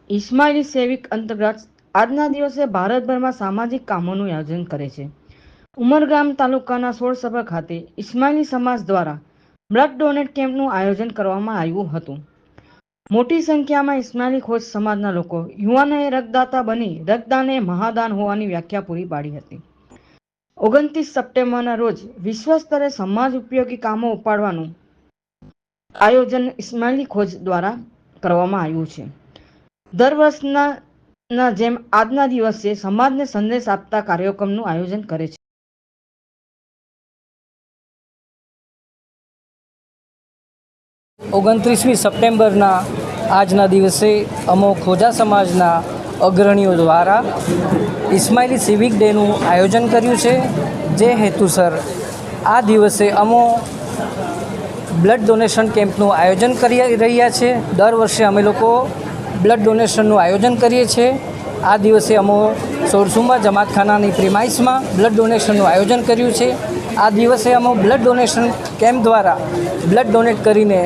Ismaili civic અંતર્ગત આજના દિવસે ભારતભરમાં સામાજિક કામોનું આયોજન કરે છે. ઉમરગામ તાલુકાના સોળસભા ખાતે ઇસ્માઇલી સમાજ દ્વારા બ્લડ ડોનેટ કેમ્પનું આયોજન કરવામાં આવ્યું હતું. મોટી સંખ્યામાં ઇસ્માઇલી ખોજ સમાજના લોકો યુવાનોએ રક્તદાતા બની રક્તદાન એ મહાદાન હોવાની વ્યાખ્યા પૂરી પાડી હતી. 29 સપ્ટેમ્બરના રોજ વિશ્વ સ્તરે સમાજ ઉપયોગી કામો ઉપાડવાનું આયોજન ઇસ્માઇલી ખોજ દ્વારા કરવામાં આવ્યું છે. દર વર્ષના જેમ આજના દિવસે સમાજને સંદેશ આપતા કાર્યક્રમનું આયોજન કરે છે. 29મી સપ્ટેમ્બરના આજના દિવસે અમો ખોજા સમાજના અગ્રણીઓ દ્વારા ઇસ્માઇલી સિવિક ડેનું આયોજન કર્યું છે. જે હેતુસર આ દિવસે અમો બ્લડ ડોનેશન કેમ્પનું આયોજન કરી રહ્યા છે. દર વર્ષે અમે લોકો બ્લડ ડોનેશનનું આયોજન કરીએ છીએ. આ દિવસે અમો સોરસુંબા જમાતખાનાની પ્રિમાઇસમાં બ્લડ ડોનેશનનું આયોજન કર્યું છે. આ દિવસે અમે બ્લડ ડોનેશન કેમ્પ દ્વારા બ્લડ ડોનેટ કરીને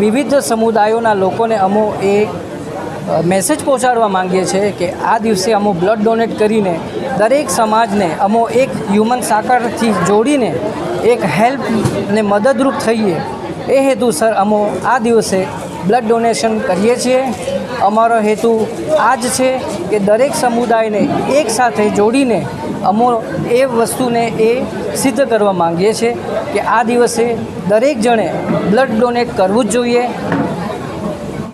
વિવિધ સમુદાયોના લોકોને અમો એ મેસેજ પહોંચાડવા માંગીએ છીએ કે આ દિવસે અમો બ્લડ ડોનેટ કરીને દરેક સમાજને અમો એક હ્યુમન સાકરથી જોડીને એક હેલ્પને મદદરૂપ થઈએ એ હેતુસર અમો આ દિવસે બ્લડ ડોનેશન કરીએ છીએ. અમારો હેતુ આ જ છે કે દરેક સમુદાયને એક સાથે જોડીને અમો એ વસ્તુને એ સિદ્ધ કરવા માંગીએ છીએ કે આ દિવસે દરેક જણે બ્લડ ડોનેટ કરવું જ જોઈએ.